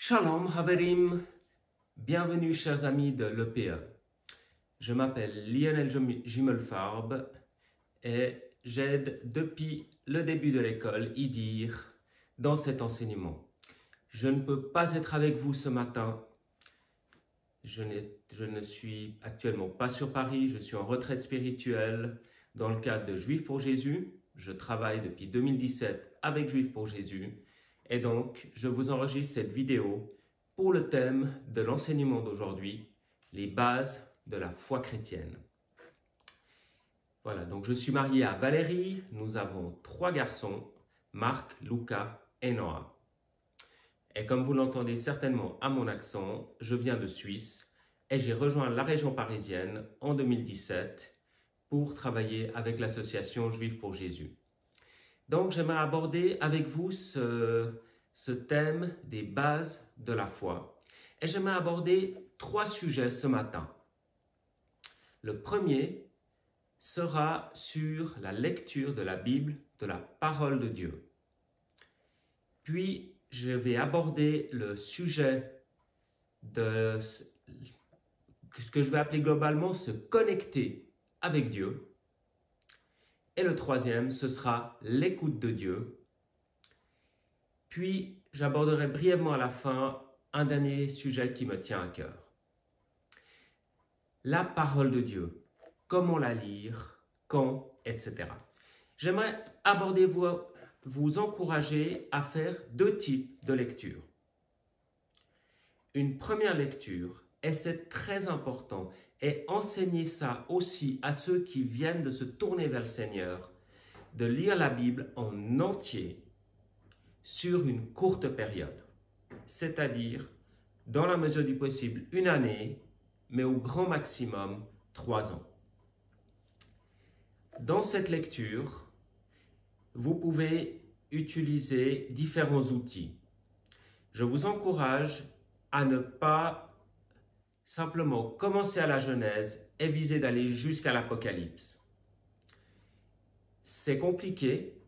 Shalom Haverim, bienvenue chers amis de l'EPE. Je m'appelle Lionel Gimmelfarb et j'aide depuis le début de l'école IDIR dans cet enseignement. Je ne peux pas être avec vous ce matin. Je ne suis actuellement pas sur Paris, je suis en retraite spirituelle dans le cadre de Juifs pour Jésus. Je travaille depuis 2017 avec Juifs pour Jésus. Et donc, je vous enregistre cette vidéo pour le thème de l'enseignement d'aujourd'hui, les bases de la foi chrétienne. Voilà, donc je suis marié à Valérie, nous avons 3 garçons, Marc, Lucas et Noah. Et comme vous l'entendez certainement à mon accent, je viens de Suisse et j'ai rejoint la région parisienne en 2017 pour travailler avec l'association Juifs pour Jésus. Donc, j'aimerais aborder avec vous ce thème des bases de la foi. Et j'aimerais aborder 3 sujets ce matin. Le premier sera sur la lecture de la Bible, de la parole de Dieu. Puis, je vais aborder le sujet de ce que je vais appeler globalement se connecter avec Dieu. Et le troisième, ce sera l'écoute de Dieu. Puis, j'aborderai brièvement à la fin un dernier sujet qui me tient à cœur. La parole de Dieu, comment la lire, quand, etc. J'aimerais aborder vous encourager à faire 2 types de lecture. Une première lecture, et c'est très important, et enseigner ça aussi à ceux qui viennent de se tourner vers le Seigneur, de lire la Bible en entier sur une courte période, c'est-à-dire, dans la mesure du possible, 1 année, mais au grand maximum 3 ans. Dans cette lecture, vous pouvez utiliser différents outils. Je vous encourage à ne pas simplement commencer à la Genèse et viser d'aller jusqu'à l'Apocalypse. C'est compliqué.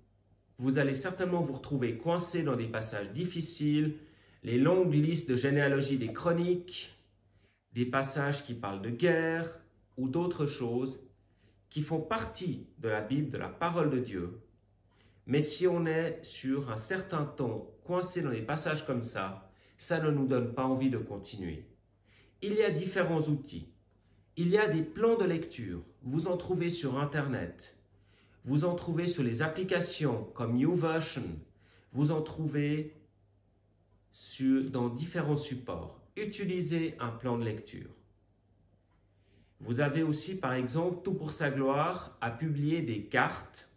Vous allez certainement vous retrouver coincé dans des passages difficiles, les longues listes de généalogie des chroniques, des passages qui parlent de guerre ou d'autres choses qui font partie de la Bible, de la parole de Dieu. Mais si on est sur un certain temps coincé dans des passages comme ça ne nous donne pas envie de continuer. Il y a différents outils. Il y a des plans de lecture. Vous en trouvez sur Internet. Vous en trouvez sur les applications comme YouVersion. Vous en trouvez dans différents supports. Utilisez un plan de lecture. Vous avez aussi, par exemple, Tout pour sa gloire à publier des cartes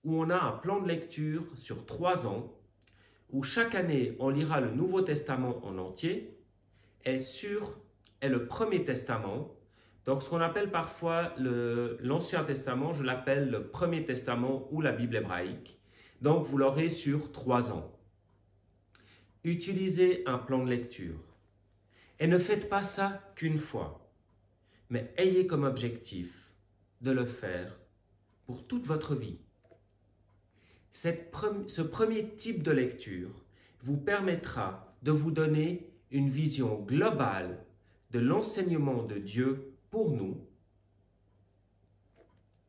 où on a un plan de lecture sur 3 ans, où chaque année, on lira le Nouveau Testament en entier, et le Premier Testament. Donc, ce qu'on appelle parfois l'Ancien Testament, je l'appelle le Premier Testament ou la Bible hébraïque. Donc, vous l'aurez sur 3 ans. Utilisez un plan de lecture. Et ne faites pas ça qu'une fois, mais ayez comme objectif de le faire pour toute votre vie. Ce premier type de lecture vous permettra de vous donner une vision globale de l'enseignement de Dieu pour nous,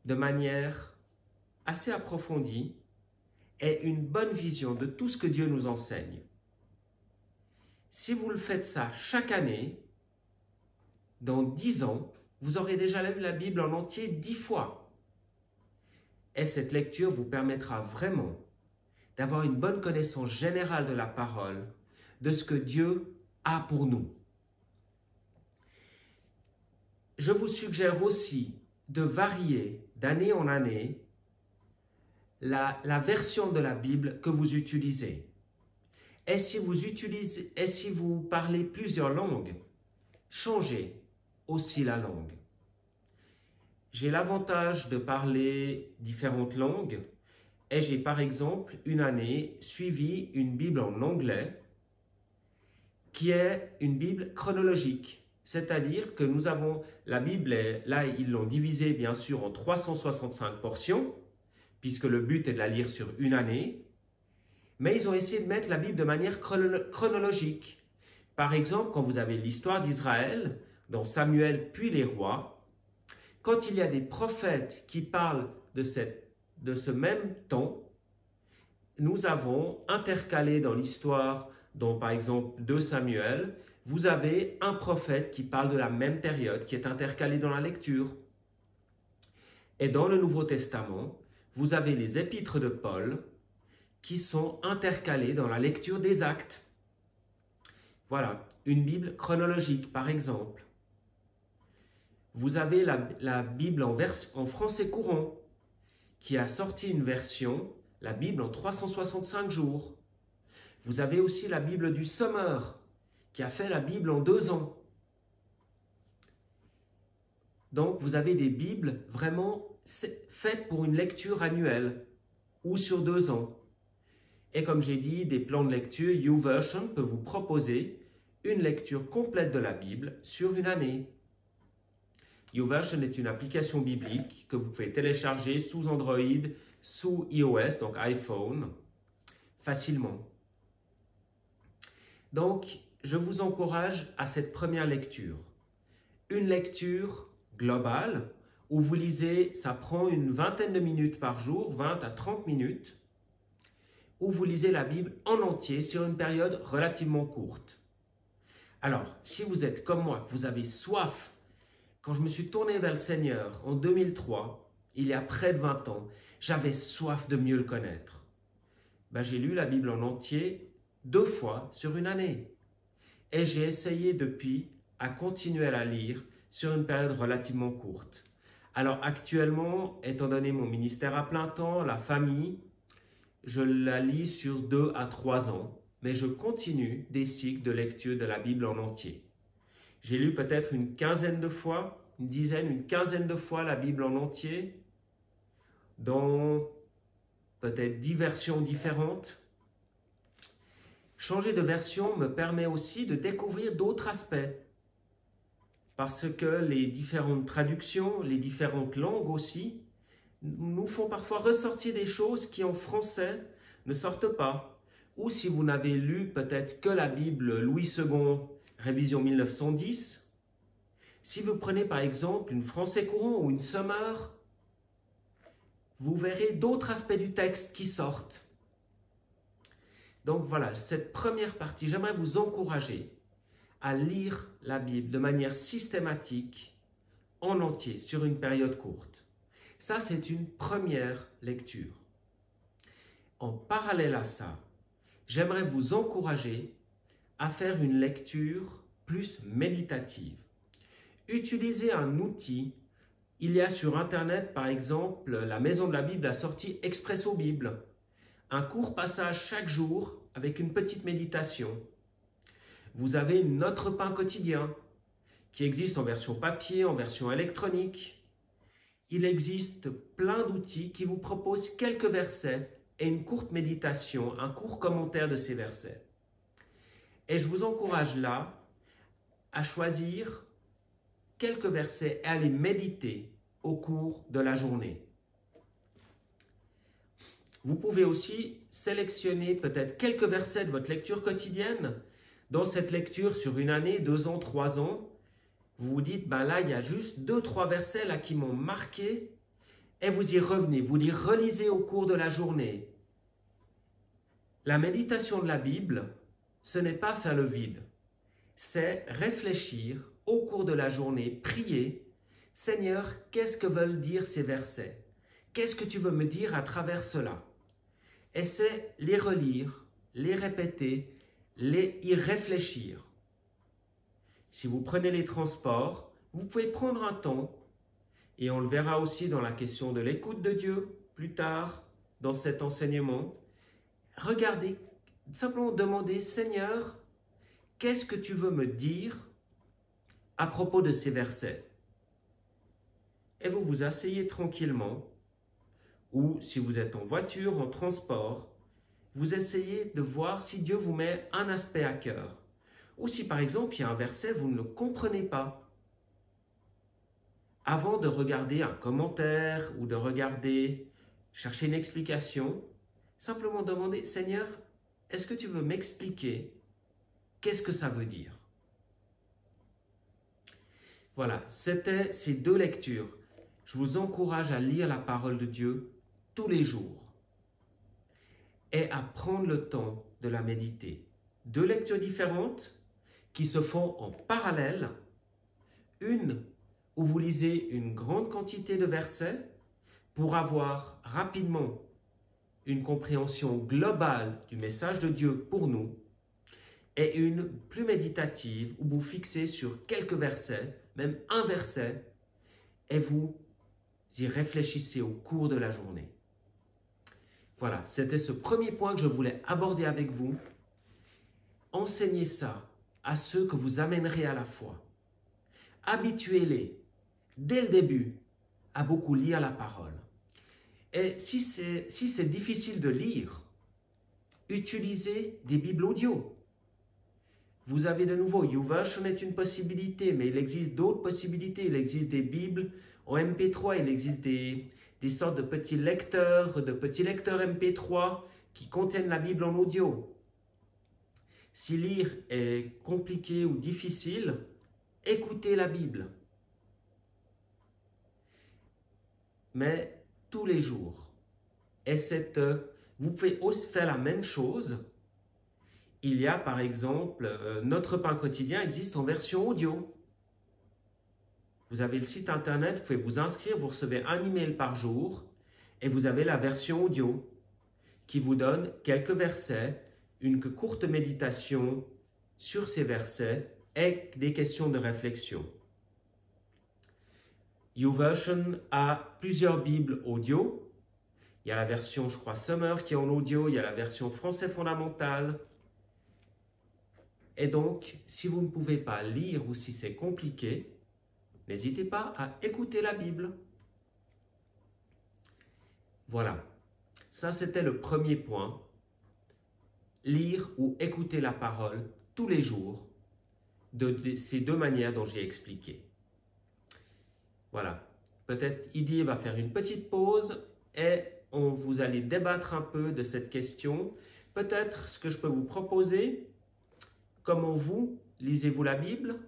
de manière assez approfondie et une bonne vision de tout ce que Dieu nous enseigne. Si vous le faites ça chaque année, dans 10 ans, vous aurez déjà lu la Bible en entier 10 fois. Et cette lecture vous permettra vraiment d'avoir une bonne connaissance générale de la parole, de ce que Dieu a pour nous. Je vous suggère aussi de varier d'année en année la version de la Bible que vous utilisez. Et si vous parlez plusieurs langues, changez aussi la langue. J'ai l'avantage de parler différentes langues et j'ai par exemple une année suivi une Bible en anglais qui est une Bible chronologique. C'est-à-dire que nous avons la Bible, là ils l'ont divisée bien sûr en 365 portions, puisque le but est de la lire sur 1 année. Mais ils ont essayé de mettre la Bible de manière chronologique. Par exemple, quand vous avez l'histoire d'Israël, dans Samuel puis les rois, quand il y a des prophètes qui parlent de ce même temps, nous avons intercalé dans l'histoire, par exemple 2 Samuel, vous avez un prophète qui parle de la même période, qui est intercalé dans la lecture. Et dans le Nouveau Testament, vous avez les épîtres de Paul qui sont intercalés dans la lecture des actes. Voilà, une Bible chronologique par exemple. Vous avez la Bible en français courant qui a sorti une version, la Bible en 365 jours. Vous avez aussi la Bible du Sommeur qui a fait la Bible en 2 ans. Donc vous avez des Bibles vraiment faites pour une lecture annuelle ou sur 2 ans. Et comme j'ai dit, des plans de lecture, YouVersion peut vous proposer une lecture complète de la Bible sur une année. YouVersion est une application biblique que vous pouvez télécharger sous Android, sous iOS, donc iPhone, facilement. Donc, je vous encourage à cette première lecture. Une lecture globale où vous lisez, ça prend une vingtaine de minutes par jour, 20 à 30 minutes, où vous lisez la Bible en entier sur une période relativement courte. Alors, si vous êtes comme moi, que vous avez soif, quand je me suis tourné vers le Seigneur en 2003, il y a près de 20 ans, j'avais soif de mieux le connaître. J'ai lu la Bible en entier 2 fois sur une année. Et j'ai essayé depuis à continuer à la lire sur une période relativement courte. Alors actuellement, étant donné mon ministère à plein temps, la famille, je la lis sur 2 à 3 ans, mais je continue des cycles de lecture de la Bible en entier. J'ai lu peut-être une quinzaine de fois, une quinzaine de fois la Bible en entier, dans peut-être 10 versions différentes. Changer de version me permet aussi de découvrir d'autres aspects, parce que les différentes traductions, les différentes langues aussi, nous font parfois ressortir des choses qui en français ne sortent pas. Ou si vous n'avez lu peut-être que la Bible Louis II, révision 1910, si vous prenez par exemple une français courant ou une Sommeur, vous verrez d'autres aspects du texte qui sortent. Donc voilà, cette première partie, j'aimerais vous encourager à lire la Bible de manière systématique, en entier, sur une période courte. Ça, c'est une première lecture. En parallèle à ça, j'aimerais vous encourager à faire une lecture plus méditative. Utilisez un outil. Il y a sur Internet, par exemple, la Maison de la Bible a sorti Expresso Bible. Un court passage chaque jour avec une petite méditation. Vous avez Notre Pain quotidien qui existe en version papier, en version électronique. Il existe plein d'outils qui vous proposent quelques versets et une courte méditation, un court commentaire de ces versets. Et je vous encourage là à choisir quelques versets et à les méditer au cours de la journée. Vous pouvez aussi sélectionner peut-être quelques versets de votre lecture quotidienne. Dans cette lecture sur une année, 2 ans, 3 ans, vous vous dites, là, il y a juste 2-3 versets là qui m'ont marqué, et vous y revenez, vous les relisez au cours de la journée. La méditation de la Bible, ce n'est pas faire le vide, c'est réfléchir au cours de la journée, prier, Seigneur, qu'est-ce que veulent dire ces versets? Qu'est-ce que tu veux me dire à travers cela? Et c'est les relire, les répéter, y réfléchir. Si vous prenez les transports, vous pouvez prendre un temps, et on le verra aussi dans la question de l'écoute de Dieu, plus tard dans cet enseignement. Regardez, simplement demandez, Seigneur, qu'est-ce que tu veux me dire à propos de ces versets? Et vous vous asseyez tranquillement, ou si vous êtes en voiture, en transport, vous essayez de voir si Dieu vous met un aspect à cœur. Ou si par exemple il y a un verset, vous ne le comprenez pas. Avant de regarder un commentaire ou de chercher une explication, simplement demandez, Seigneur, est-ce que tu veux m'expliquer qu'est-ce que ça veut dire? Voilà, c'était ces deux lectures. Je vous encourage à lire la parole de Dieu tous les jours et à prendre le temps de la méditer. Deux lectures différentes qui se font en parallèle. Une où vous lisez une grande quantité de versets pour avoir rapidement une compréhension globale du message de Dieu pour nous, et une plus méditative où vous fixez sur quelques versets, même un verset, et vous y réfléchissez au cours de la journée. Voilà, c'était ce premier point que je voulais aborder avec vous. Enseignez ça à ceux que vous amènerez à la foi. Habituez-les, dès le début, à beaucoup lire la parole. Et si c'est difficile de lire, utilisez des Bibles audio. Vous avez de nouveau, YouVersion est une possibilité, mais il existe d'autres possibilités. Il existe des Bibles en MP3, il existe des sortes de petits lecteurs MP3 qui contiennent la Bible en audio. Si lire est compliqué ou difficile, écoutez la Bible. Mais tous les jours. Et vous pouvez aussi faire la même chose. Il y a par exemple, Notre Pain Quotidien existe en version audio. Vous avez le site internet, vous pouvez vous inscrire, vous recevez un email par jour et vous avez la version audio qui vous donne quelques versets, une courte méditation sur ces versets et des questions de réflexion. YouVersion a plusieurs Bibles audio. Il y a la version, je crois, Summer qui est en audio, il y a la version français fondamental. Et donc, si vous ne pouvez pas lire ou si c'est compliqué, n'hésitez pas à écouter la Bible. Voilà, ça c'était le premier point. Lire ou écouter la parole tous les jours de ces deux manières dont j'ai expliqué. Voilà, peut-être Idi va faire une petite pause et vous allez débattre un peu de cette question. Peut-être ce que je peux vous proposer, comment vous lisez-vous la Bible?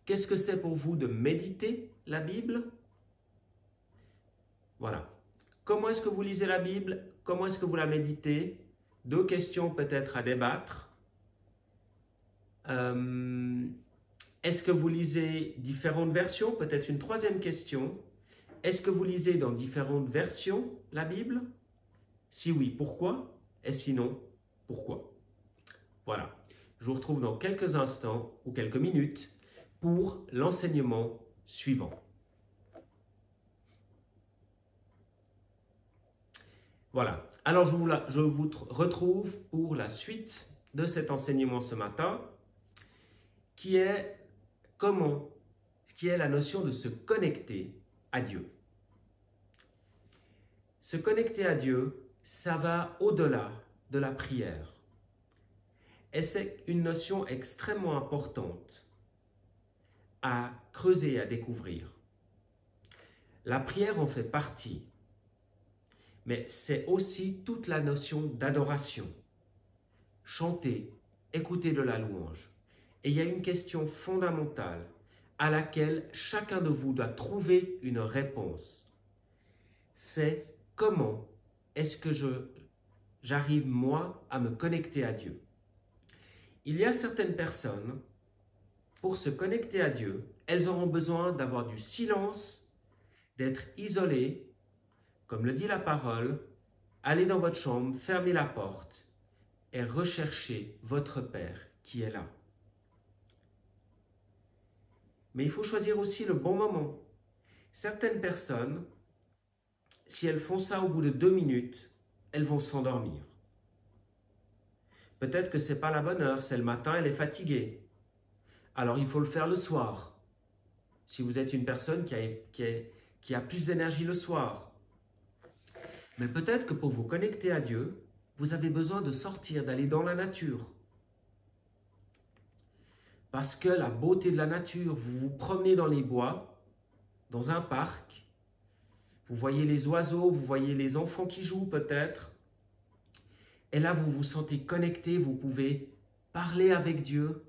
Qu'est-ce que c'est pour vous de méditer la Bible? Voilà. Comment est-ce que vous lisez la Bible? Comment est-ce que vous la méditez? Deux questions peut-être à débattre. Est-ce que vous lisez différentes versions? Peut-être une troisième question. Est-ce que vous lisez dans différentes versions la Bible? Si oui, pourquoi? Et sinon, pourquoi? Voilà. Je vous retrouve dans quelques instants ou quelques minutes pour l'enseignement suivant. Voilà. Alors, je vous retrouve pour la suite de cet enseignement ce matin, qui est la notion de se connecter à Dieu. Se connecter à Dieu, ça va au-delà de la prière. Et c'est une notion extrêmement importante à creuser, à découvrir. La prière en fait partie, mais c'est aussi toute la notion d'adoration. Chanter, écouter de la louange. Et il y a une question fondamentale à laquelle chacun de vous doit trouver une réponse. C'est comment est-ce que j'arrive moi à me connecter à Dieu? Il y a certaines personnes, pour se connecter à Dieu, elles auront besoin d'avoir du silence, d'être isolées, comme le dit la parole, allez dans votre chambre, fermez la porte et recherchez votre Père qui est là. Mais il faut choisir aussi le bon moment. Certaines personnes, si elles font ça au bout de 2 minutes, elles vont s'endormir. Peut-être que ce n'est pas la bonne heure, c'est le matin, elle est fatiguée. Alors il faut le faire le soir. Si vous êtes une personne qui a plus d'énergie le soir. Mais peut-être que pour vous connecter à Dieu, vous avez besoin de sortir, d'aller dans la nature. Parce que la beauté de la nature, vous vous promenez dans les bois, dans un parc, vous voyez les oiseaux, vous voyez les enfants qui jouent peut-être, Et là, vous vous sentez connecté, vous pouvez parler avec Dieu,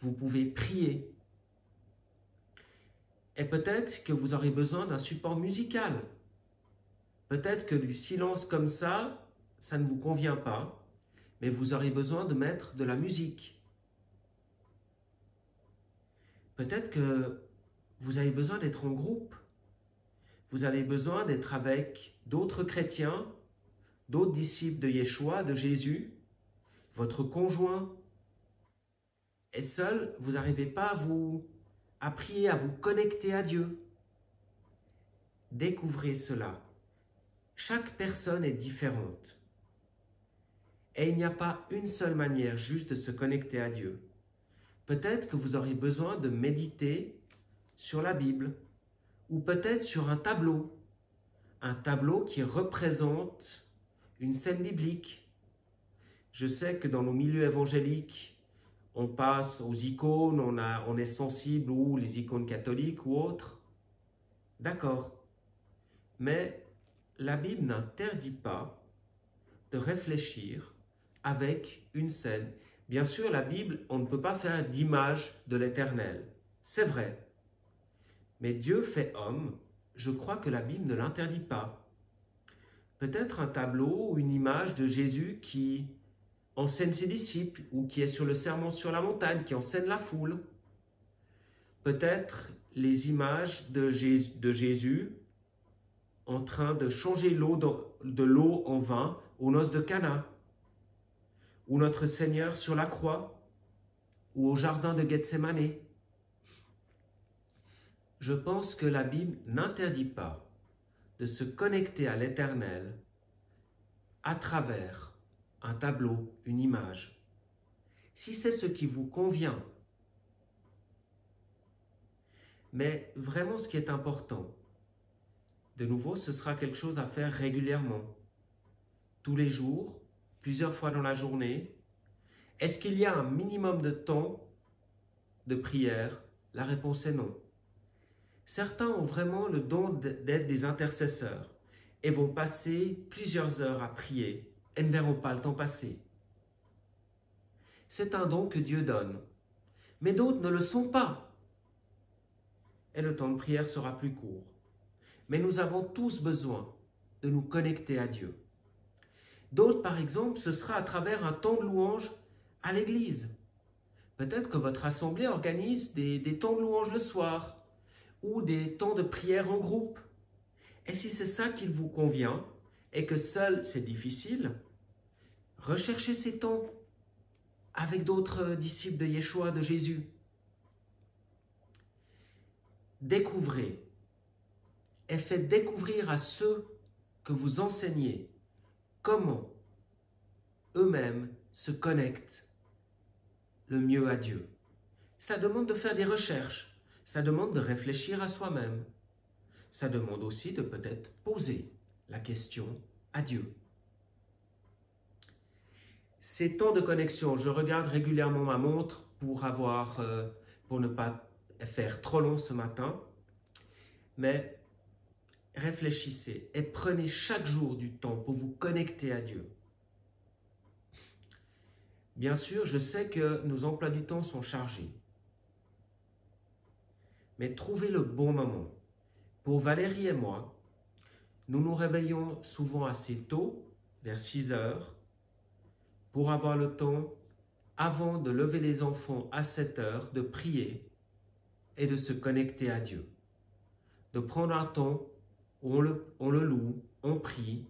vous pouvez prier. Et peut-être que vous aurez besoin d'un support musical. Peut-être que du silence comme ça ne vous convient pas, mais vous aurez besoin de mettre de la musique. Peut-être que vous avez besoin d'être en groupe. Vous avez besoin d'être avec d'autres chrétiens, d'autres disciples de Yeshua, de Jésus, votre conjoint. Et seul, vous n'arrivez pas à prier, à vous connecter à Dieu. Découvrez cela. Chaque personne est différente. Et il n'y a pas une seule manière juste de se connecter à Dieu. Peut-être que vous aurez besoin de méditer sur la Bible ou peut-être sur un tableau qui représente une scène biblique. Je sais que dans nos milieux évangéliques, on passe aux icônes, on est sensible ou les icônes catholiques ou autres. D'accord. Mais la Bible n'interdit pas de réfléchir avec une scène. Bien sûr, la Bible, on ne peut pas faire d'image de l'Éternel. C'est vrai. Mais Dieu fait homme, je crois que la Bible ne l'interdit pas. Peut-être un tableau ou une image de Jésus qui enseigne ses disciples ou qui est sur le sermon sur la montagne, qui enseigne la foule. Peut-être les images de Jésus en train de changer de l'eau en vin aux noces de Cana, ou notre Seigneur sur la croix, ou au jardin de Gethsémane. Je pense que la Bible n'interdit pas de se connecter à l'Éternel à travers un tableau, une image. Si c'est ce qui vous convient. Mais vraiment ce qui est important, de nouveau, ce sera quelque chose à faire régulièrement. Tous les jours, plusieurs fois dans la journée. Est-ce qu'il y a un minimum de temps de prière? La réponse est non. Certains ont vraiment le don d'être des intercesseurs et vont passer plusieurs heures à prier et ne verront pas le temps passer. C'est un don que Dieu donne, mais d'autres ne le sont pas. Et le temps de prière sera plus court. Mais nous avons tous besoin de nous connecter à Dieu. D'autres, par exemple, ce sera à travers un temps de louange à l'église. Peut-être que votre assemblée organise des temps de louange le soir ou des temps de prière en groupe. Et si c'est ça qui vous convient et que seul c'est difficile, recherchez ces temps avec d'autres disciples de Yeshua, de Jésus. Découvrez et faites découvrir à ceux que vous enseignez comment eux-mêmes se connectent le mieux à Dieu. Ça demande de faire des recherches, ça demande de réfléchir à soi-même, ça demande aussi de peut-être poser la question à Dieu. Ces temps de connexion, je regarde régulièrement ma montre pour ne pas faire trop long ce matin, mais réfléchissez et prenez chaque jour du temps pour vous connecter à Dieu. Bien sûr, je sais que nos emplois du temps sont chargés, mais trouvez le bon moment. Pour Valérie et moi, nous nous réveillons souvent assez tôt, vers 6 heures, pour avoir le temps, avant de lever les enfants à 7 heures, de prier et de se connecter à Dieu. De prendre un temps où on le loue, on prie,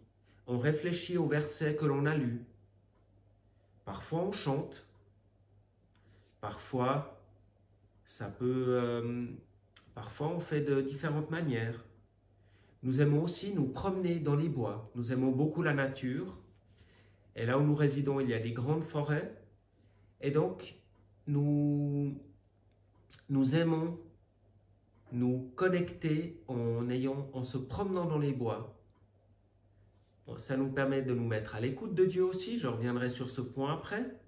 on réfléchit aux versets que l'on a lus. Parfois on chante, parfois parfois on fait de différentes manières. Nous aimons aussi nous promener dans les bois. Nous aimons beaucoup la nature. Et là où nous résidons, il y a des grandes forêts. Et donc, nous aimons nous connecter en se promenant dans les bois. Bon, ça nous permet de nous mettre à l'écoute de Dieu aussi, je reviendrai sur ce point après,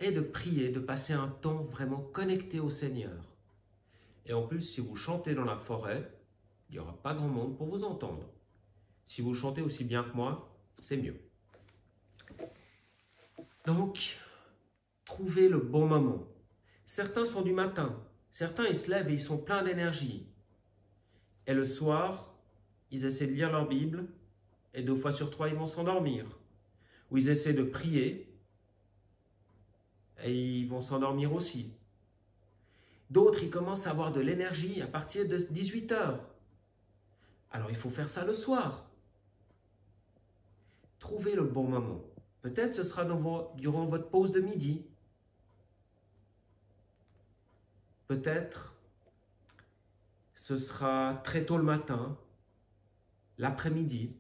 et de prier, de passer un temps vraiment connecté au Seigneur. Et en plus, si vous chantez dans la forêt, il n'y aura pas grand monde pour vous entendre. Si vous chantez aussi bien que moi, c'est mieux. Donc, trouvez le bon moment. Certains sont du matin. Certains, ils se lèvent et ils sont pleins d'énergie. Et le soir, ils essaient de lire leur Bible et 2 fois sur 3, ils vont s'endormir. Ou ils essaient de prier et ils vont s'endormir aussi. D'autres, ils commencent à avoir de l'énergie à partir de 18 heures. Alors, il faut faire ça le soir. Trouvez le bon moment. Peut-être ce sera durant votre pause de midi. Peut-être ce sera très tôt le matin, l'après-midi.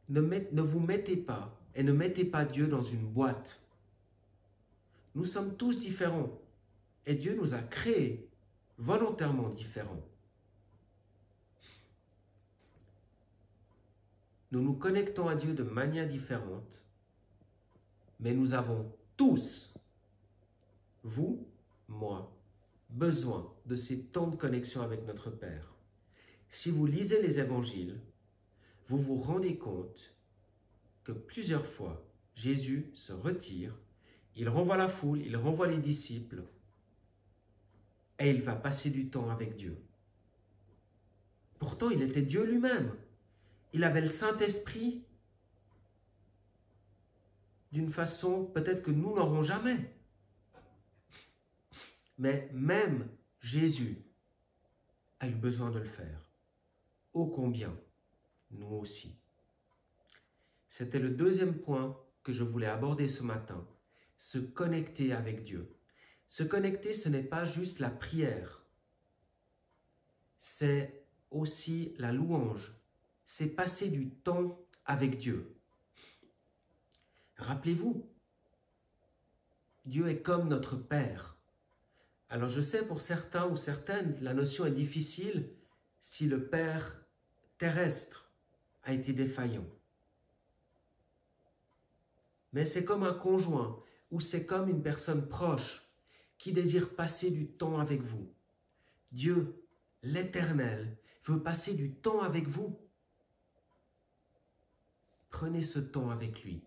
Ne vous mettez pas et ne mettez pas Dieu dans une boîte. Nous sommes tous différents et Dieu nous a créés volontairement différents. Nous nous connectons à Dieu de manière différente, mais nous avons tous, vous, moi, besoin de ces temps de connexion avec notre Père. Si vous lisez les évangiles, vous vous rendez compte que plusieurs fois, Jésus se retire, il renvoie la foule, il renvoie les disciples et il va passer du temps avec Dieu. Pourtant, il était Dieu lui-même. Il avait le Saint-Esprit d'une façon peut-être que nous n'aurons jamais. Mais même Jésus a eu besoin de le faire. Ô combien nous aussi. C'était le deuxième point que je voulais aborder ce matin. Se connecter avec Dieu. Se connecter, ce n'est pas juste la prière. C'est aussi la louange. C'est passer du temps avec Dieu. Rappelez-vous, Dieu est comme notre Père. Alors je sais pour certains ou certaines, la notion est difficile si le Père terrestre a été défaillant. Mais c'est comme un conjoint ou c'est comme une personne proche qui désire passer du temps avec vous. Dieu, l'Éternel, veut passer du temps avec vous. Prenez ce temps avec lui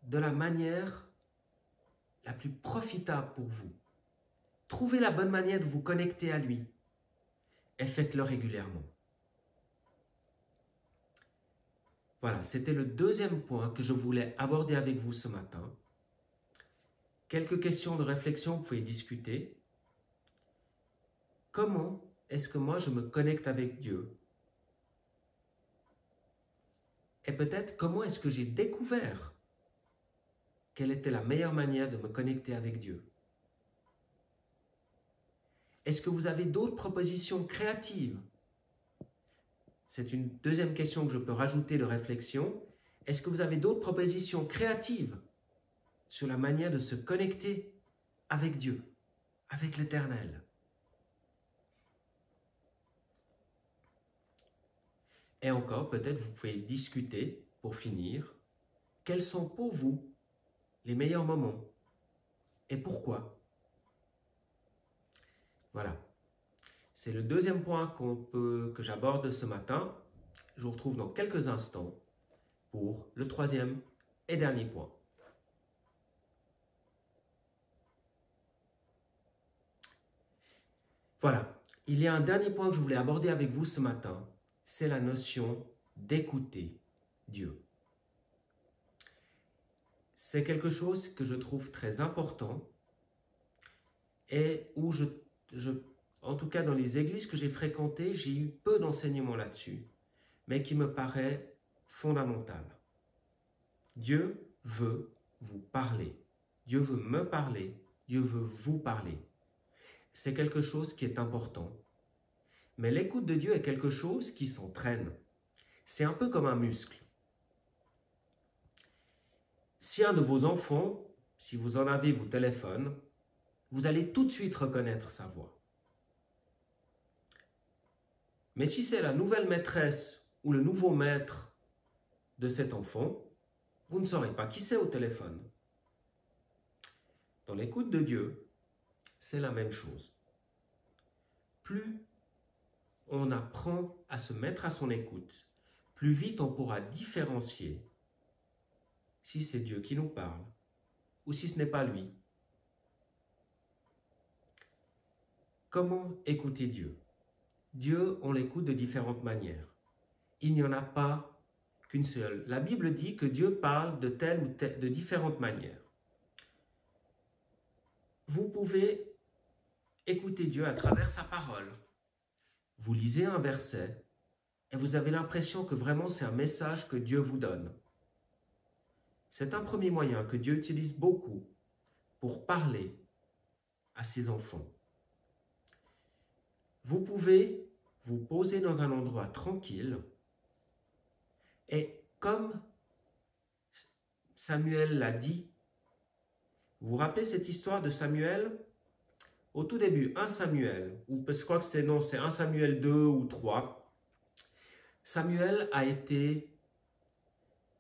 de la manière la plus profitable pour vous. Trouvez la bonne manière de vous connecter à lui et faites-le régulièrement. Voilà, c'était le deuxième point que je voulais aborder avec vous ce matin. Quelques questions de réflexion, vous pouvez discuter. Comment est-ce que moi je me connecte avec Dieu? Et peut-être comment est-ce que j'ai découvert quelle était la meilleure manière de me connecter avec Dieu? Est-ce que vous avez d'autres propositions créatives? C'est une deuxième question que je peux rajouter de réflexion. Est-ce que vous avez d'autres propositions créatives sur la manière de se connecter avec Dieu, avec l'Éternel? Et encore, peut-être vous pouvez discuter pour finir. Quels sont pour vous les meilleurs moments et pourquoi? Voilà. C'est le deuxième point que j'aborde ce matin. Je vous retrouve dans quelques instants pour le troisième et dernier point. Voilà. Il y a un dernier point que je voulais aborder avec vous ce matin. C'est la notion d'écouter Dieu. C'est quelque chose que je trouve très important et où en tout cas dans les églises que j'ai fréquentées, j'ai eu peu d'enseignements là-dessus, mais qui me paraît fondamental. Dieu veut vous parler. Dieu veut me parler. Dieu veut vous parler. C'est quelque chose qui est important. Mais l'écoute de Dieu est quelque chose qui s'entraîne. C'est un peu comme un muscle. Si un de vos enfants, si vous en avez vos téléphones, vous allez tout de suite reconnaître sa voix. Mais si c'est la nouvelle maîtresse ou le nouveau maître de cet enfant, vous ne saurez pas qui c'est au téléphone. Dans l'écoute de Dieu, c'est la même chose. Plus on apprend à se mettre à son écoute, plus vite on pourra différencier si c'est Dieu qui nous parle ou si ce n'est pas lui. Comment écouter Dieu? Dieu, on l'écoute de différentes manières. Il n'y en a pas qu'une seule. La Bible dit que Dieu parle de telle ou telle, de différentes manières. Vous pouvez écouter Dieu à travers sa parole. Vous lisez un verset et vous avez l'impression que vraiment c'est un message que Dieu vous donne. C'est un premier moyen que Dieu utilise beaucoup pour parler à ses enfants. Vous pouvez vous poser dans un endroit tranquille et comme Samuel l'a dit, vous vous rappelez cette histoire de Samuel? Au tout début, 1 Samuel, ou je crois que c'est 1 Samuel 2 ou 3, Samuel a été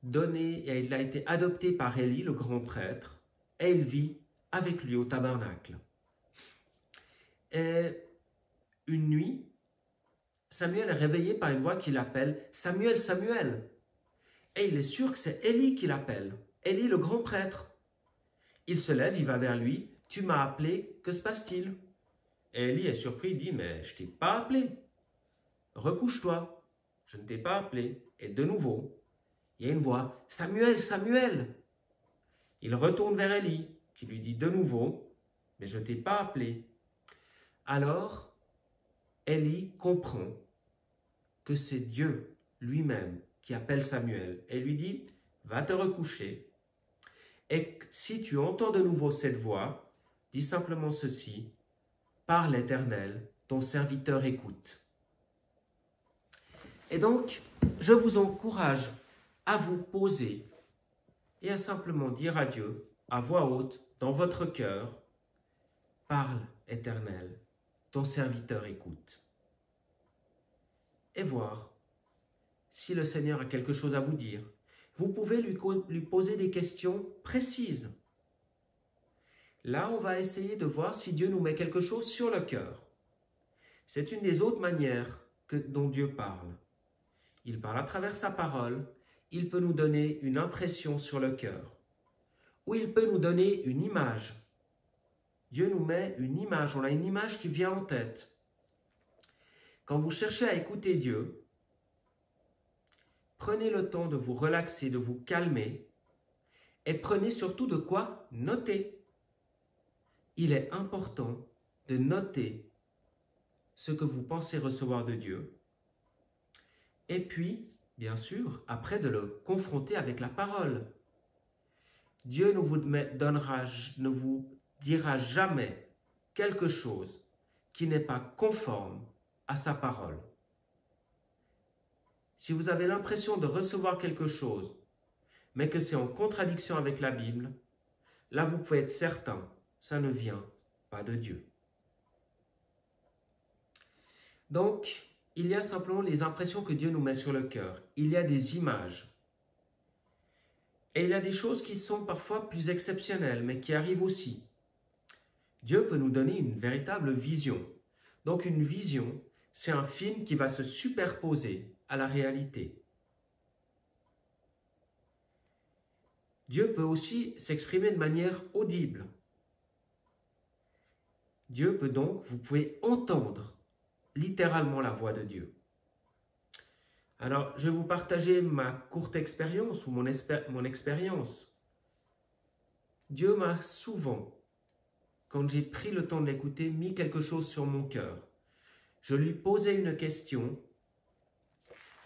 donné, et il a été adopté par Élie, le grand prêtre, et il vit avec lui au tabernacle. Et une nuit, Samuel est réveillé par une voix qui l'appelle « Samuel, Samuel !» Et il est sûr que c'est Élie qui l'appelle, Élie le grand prêtre. Il se lève, il va vers lui. « Tu m'as appelé, que se passe-t-il » Et Élie est surpris, il dit « Mais je ne t'ai pas appelé. Recouche-toi, je ne t'ai pas appelé. » Et de nouveau, il y a une voix « Samuel, Samuel !» Il retourne vers Élie, qui lui dit de nouveau « Mais je ne t'ai pas appelé. » Alors, Élie comprend que c'est Dieu lui-même qui appelle Samuel et lui dit « Va te recoucher. » Et si tu entends de nouveau cette voix, dis simplement ceci, « Parle l'Éternel, ton serviteur écoute. » Et donc, je vous encourage à vous poser et à simplement dire à Dieu, à voix haute, dans votre cœur, « Parle, Éternel, ton serviteur écoute. » Et voir si le Seigneur a quelque chose à vous dire. Vous pouvez lui poser des questions précises. Là, on va essayer de voir si Dieu nous met quelque chose sur le cœur. C'est une des autres manières dont Dieu parle. Il parle à travers sa parole, il peut nous donner une impression sur le cœur, ou il peut nous donner une image. Dieu nous met une image, on a une image qui vient en tête. Quand vous cherchez à écouter Dieu, prenez le temps de vous relaxer, de vous calmer, et prenez surtout de quoi noter. Il est important de noter ce que vous pensez recevoir de Dieu, et puis, bien sûr, après de le confronter avec la parole. Dieu ne vous dira jamais quelque chose qui n'est pas conforme à sa parole. Si vous avez l'impression de recevoir quelque chose, mais que c'est en contradiction avec la Bible, là vous pouvez être certain, ça ne vient pas de Dieu. Donc, il y a simplement les impressions que Dieu nous met sur le cœur. Il y a des images. Et il y a des choses qui sont parfois plus exceptionnelles, mais qui arrivent aussi. Dieu peut nous donner une véritable vision. Donc une vision, c'est un film qui va se superposer à la réalité. Dieu peut aussi s'exprimer de manière audible. Dieu peut donc, vous pouvez entendre littéralement la voix de Dieu. Alors, je vais vous partager ma courte expérience ou mon expérience. Dieu m'a souvent, quand j'ai pris le temps de l'écouter, mis quelque chose sur mon cœur. Je lui posais une question.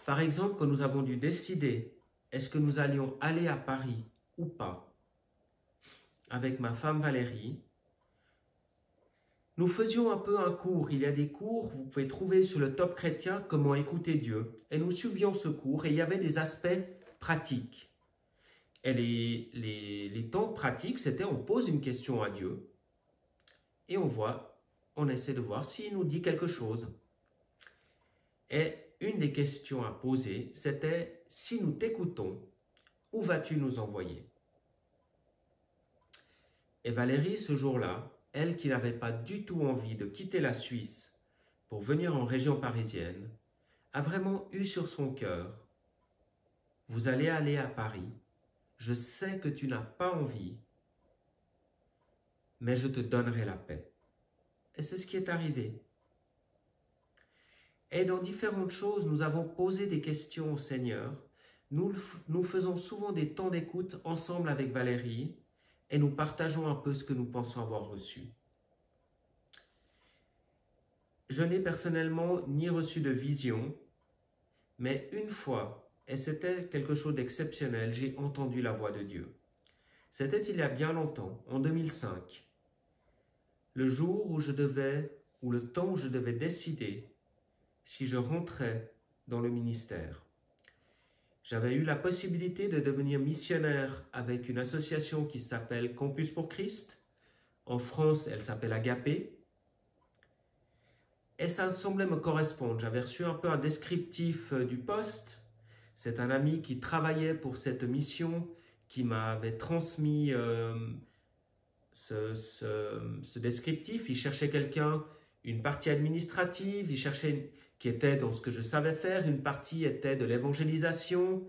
Par exemple, quand nous avons dû décider, est-ce que nous allions aller à Paris ou pas, avec ma femme Valérie, nous faisions un peu un cours. Il y a des cours, vous pouvez trouver sur le Top Chrétien, comment écouter Dieu. Et nous suivions ce cours et il y avait des aspects pratiques. Et les temps pratiques, c'était on pose une question à Dieu et on essaie de voir s'il nous dit quelque chose. Et une des questions à poser, c'était si nous t'écoutons, où vas-tu nous envoyer? Et Valérie, ce jour-là, elle qui n'avait pas du tout envie de quitter la Suisse pour venir en région parisienne, a vraiment eu sur son cœur, vous allez aller à Paris, je sais que tu n'as pas envie, mais je te donnerai la paix. Et c'est ce qui est arrivé. Et dans différentes choses, nous avons posé des questions au Seigneur. Nous faisons souvent des temps d'écoute ensemble avec Valérie et nous partageons un peu ce que nous pensons avoir reçu. Je n'ai personnellement ni reçu de vision, mais une fois, et c'était quelque chose d'exceptionnel, j'ai entendu la voix de Dieu. C'était il y a bien longtemps, en 2005, le jour où ou le temps où je devais décider si je rentrais dans le ministère. J'avais eu la possibilité de devenir missionnaire avec une association qui s'appelle Campus pour Christ. En France, elle s'appelle Agapé. Et ça semblait me correspondre. J'avais reçu un peu un descriptif du poste. C'est un ami qui travaillait pour cette mission qui m'avait transmis ce descriptif. Il cherchait quelqu'un, une partie administrative, il cherchait qui était dans ce que je savais faire, une partie était de l'évangélisation,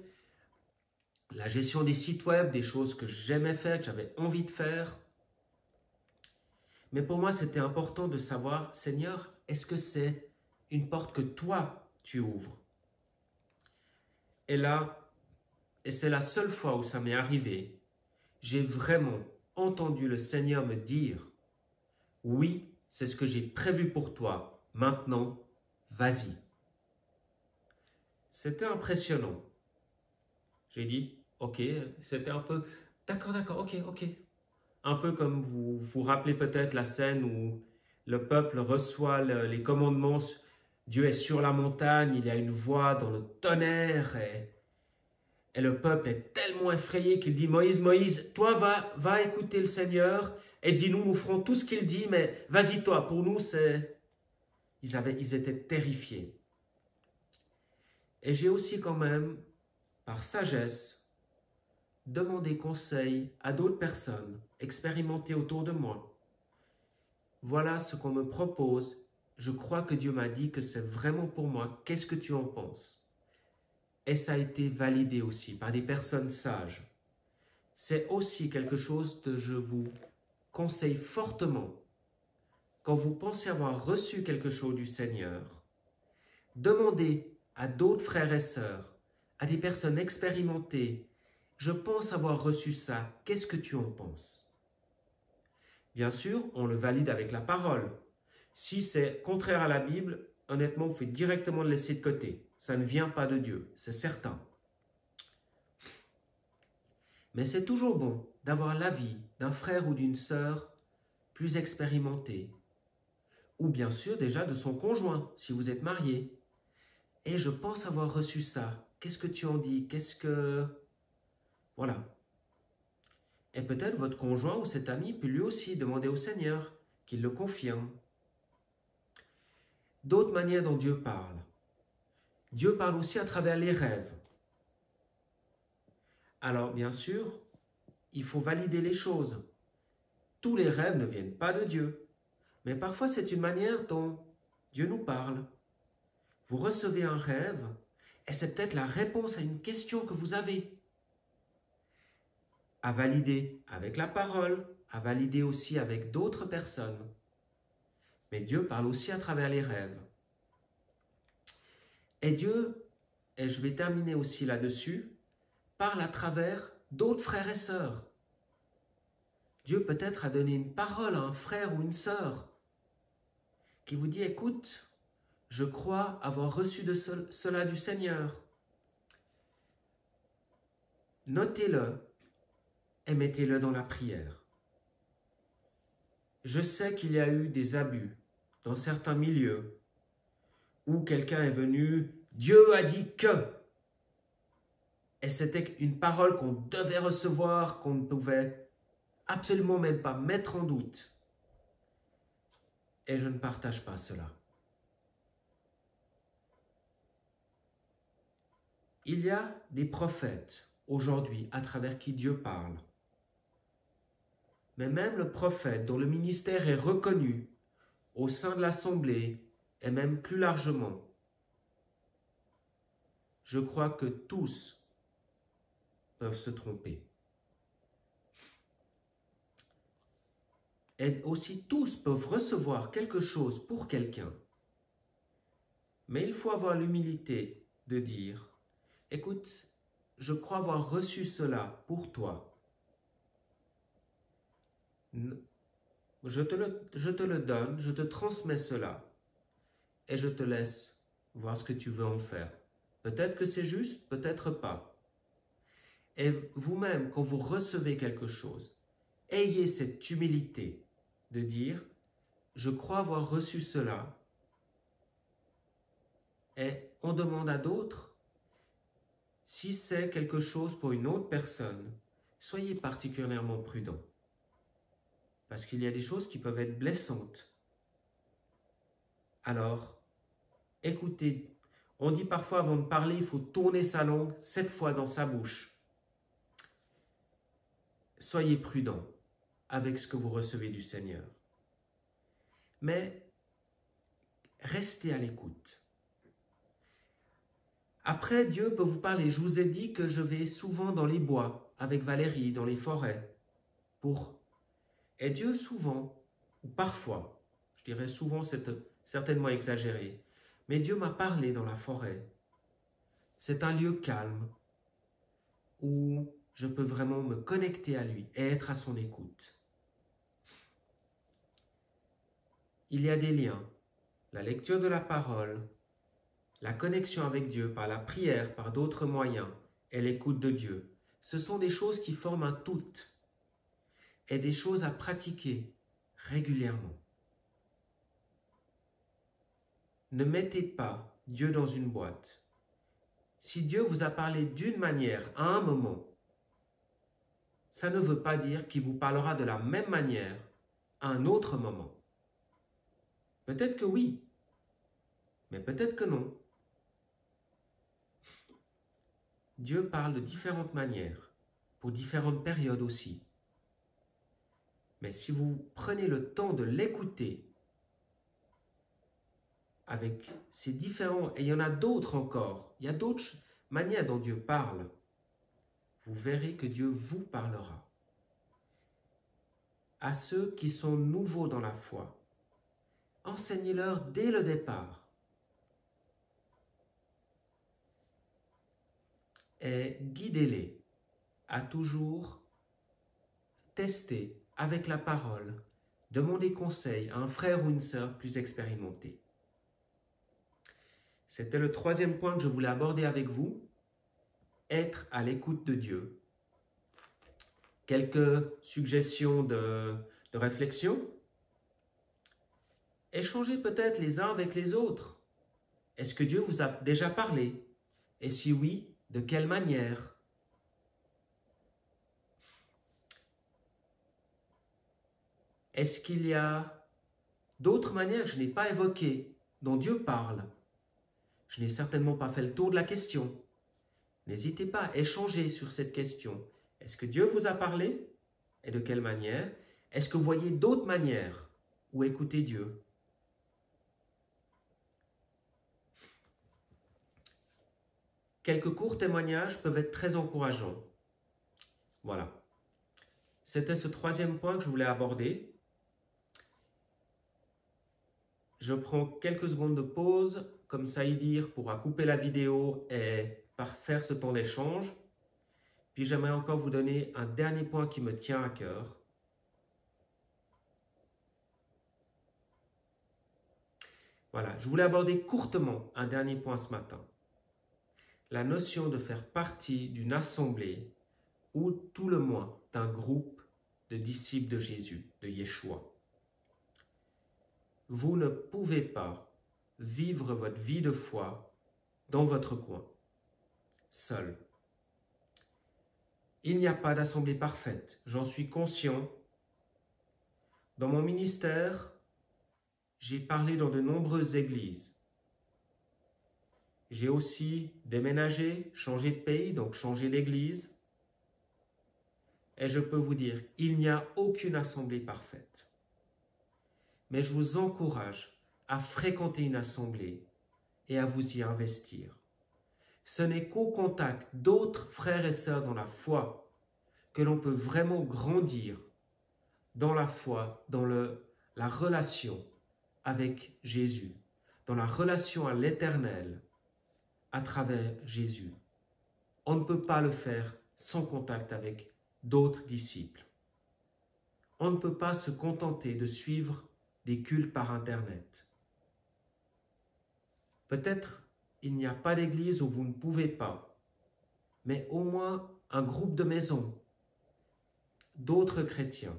la gestion des sites web, des choses que j'aimais faire, que j'avais envie de faire. Mais pour moi, c'était important de savoir, Seigneur, est-ce que c'est une porte que toi, tu ouvres? Et là, et c'est la seule fois où ça m'est arrivé, j'ai vraiment entendu le Seigneur me dire, oui, c'est ce que j'ai prévu pour toi, maintenant, vas-y. C'était impressionnant. J'ai dit, ok, c'était un peu, d'accord, ok. Un peu comme vous vous rappelez peut-être la scène où le peuple reçoit les commandements, Dieu est sur la montagne, il y a une voix dans le tonnerre et le peuple est tellement effrayé qu'il dit, Moïse, toi va écouter le Seigneur et dis-nous, nous ferons tout ce qu'il dit, mais vas-y toi, pour nous c'est... Ils étaient terrifiés. Et j'ai aussi quand même, par sagesse, demandé conseil à d'autres personnes expérimentées autour de moi. Voilà ce qu'on me propose. Je crois que Dieu m'a dit que c'est vraiment pour moi. Qu'est-ce que tu en penses? Et ça a été validé aussi par des personnes sages. C'est aussi quelque chose que je vous conseille fortement. Quand vous pensez avoir reçu quelque chose du Seigneur, demandez à d'autres frères et sœurs, à des personnes expérimentées, je pense avoir reçu ça, qu'est-ce que tu en penses? Bien sûr, on le valide avec la parole. Si c'est contraire à la Bible, honnêtement, vous pouvez directement le laisser de côté. Ça ne vient pas de Dieu, c'est certain. Mais c'est toujours bon d'avoir l'avis d'un frère ou d'une sœur plus expérimenté. Ou bien sûr déjà de son conjoint, si vous êtes marié. Et je pense avoir reçu ça. Qu'est-ce que tu en dis? Qu'est-ce que... Voilà. Et peut-être votre conjoint ou cet ami peut lui aussi demander au Seigneur qu'il le confirme. D'autres manières dont Dieu parle. Dieu parle aussi à travers les rêves. Alors, bien sûr, il faut valider les choses. Tous les rêves ne viennent pas de Dieu, mais parfois c'est une manière dont Dieu nous parle. Vous recevez un rêve et c'est peut-être la réponse à une question que vous avez. À valider avec la parole, à valider aussi avec d'autres personnes. Mais Dieu parle aussi à travers les rêves. Et Dieu, et je vais terminer aussi là-dessus, parle à travers d'autres frères et sœurs. Dieu peut-être a donné une parole à un frère ou une sœur qui vous dit, écoute, je crois avoir reçu de cela du Seigneur. Notez-le et mettez-le dans la prière. Je sais qu'il y a eu des abus dans certains milieux où quelqu'un est venu, Dieu a dit que, et c'était une parole qu'on devait recevoir, qu'on ne pouvait absolument même pas mettre en doute. Et je ne partage pas cela. Il y a des prophètes aujourd'hui à travers qui Dieu parle. Mais même le prophète dont le ministère est reconnu au sein de l'Assemblée et même plus largement, je crois que tous peuvent se tromper. Et aussi tous peuvent recevoir quelque chose pour quelqu'un. Mais il faut avoir l'humilité de dire, écoute, je crois avoir reçu cela pour toi. Je te le donne, je te transmets cela et je te laisse voir ce que tu veux en faire. Peut-être que c'est juste, peut-être pas. Et vous-même, quand vous recevez quelque chose, ayez cette humilité de dire, je crois avoir reçu cela. Et on demande à d'autres, si c'est quelque chose pour une autre personne, soyez particulièrement prudent. Parce qu'il y a des choses qui peuvent être blessantes. Alors, écoutez, on dit parfois avant de parler, il faut tourner sa langue 7 fois dans sa bouche. Soyez prudent avec ce que vous recevez du Seigneur. Mais restez à l'écoute. Après, Dieu peut vous parler. Je vous ai dit que je vais souvent dans les bois avec Valérie, dans les forêts, Et Dieu souvent, ou parfois, je dirais souvent c'est certainement exagéré, mais Dieu m'a parlé dans la forêt. C'est un lieu calme où je peux vraiment me connecter à lui et être à son écoute. Il y a des liens, la lecture de la parole, la connexion avec Dieu par la prière, par d'autres moyens et l'écoute de Dieu. Ce sont des choses qui forment un tout et des choses à pratiquer régulièrement. Ne mettez pas Dieu dans une boîte. Si Dieu vous a parlé d'une manière à un moment, ça ne veut pas dire qu'il vous parlera de la même manière à un autre moment. Peut-être que oui, mais peut-être que non. Dieu parle de différentes manières, pour différentes périodes aussi. Mais si vous prenez le temps de l'écouter, avec ces différents, et il y en a d'autres encore, il y a d'autres manières dont Dieu parle, vous verrez que Dieu vous parlera. À ceux qui sont nouveaux dans la foi, enseignez-leur dès le départ. Et guidez-les à toujours tester avec la parole, demander conseil à un frère ou une sœur plus expérimenté. C'était le troisième point que je voulais aborder avec vous, être à l'écoute de Dieu. Quelques suggestions de réflexion. Échangez peut-être les uns avec les autres. Est-ce que Dieu vous a déjà parlé? Et si oui, de quelle manière? Est-ce qu'il y a d'autres manières que je n'ai pas évoquées dont Dieu parle? Je n'ai certainement pas fait le tour de la question. N'hésitez pas à échanger sur cette question. Est-ce que Dieu vous a parlé? Et de quelle manière? Est-ce que vous voyez d'autres manières où écouter Dieu? Quelques courts témoignages peuvent être très encourageants. Voilà. C'était ce troisième point que je voulais aborder. Je prends quelques secondes de pause, comme Saïdir pourra couper la vidéo et faire ce temps d'échange. Puis j'aimerais encore vous donner un dernier point qui me tient à cœur. Voilà, je voulais aborder courtement un dernier point ce matin. La notion de faire partie d'une assemblée ou tout le moins d'un groupe de disciples de Jésus, de Yeshua. Vous ne pouvez pas vivre votre vie de foi dans votre coin, seul. Il n'y a pas d'assemblée parfaite, j'en suis conscient. Dans mon ministère, j'ai parlé dans de nombreuses églises. J'ai aussi déménagé, changé de pays, donc changé d'église. Et je peux vous dire, il n'y a aucune assemblée parfaite. Mais je vous encourage à fréquenter une assemblée et à vous y investir. Ce n'est qu'au contact d'autres frères et sœurs dans la foi que l'on peut vraiment grandir dans la foi, dans la relation avec Jésus, dans la relation à l'Éternel à travers Jésus. On ne peut pas le faire sans contact avec d'autres disciples. On ne peut pas se contenter de suivre des cultes par Internet. Peut-être il n'y a pas d'église où vous ne pouvez pas, mais au moins un groupe de maison, d'autres chrétiens,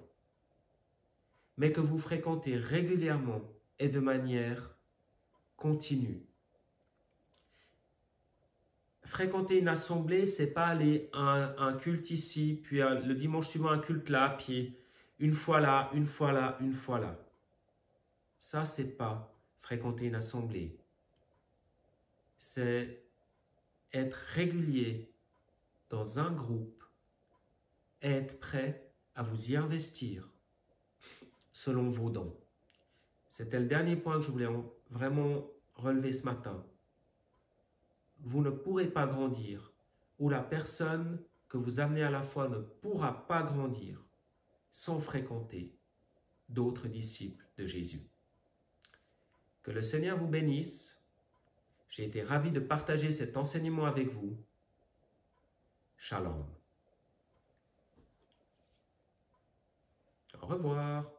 mais que vous fréquentez régulièrement et de manière continue. Fréquenter une assemblée, c'est pas aller à un culte ici, puis le dimanche suivant un culte là, puis une fois là, une fois là, une fois là. Ça, c'est pas fréquenter une assemblée. C'est être régulier dans un groupe et être prêt à vous y investir selon vos dons. C'était le dernier point que je voulais vraiment relever ce matin. Vous ne pourrez pas grandir, ou la personne que vous amenez à la foi ne pourra pas grandir sans fréquenter d'autres disciples de Jésus. Que le Seigneur vous bénisse. J'ai été ravi de partager cet enseignement avec vous. Shalom. Au revoir.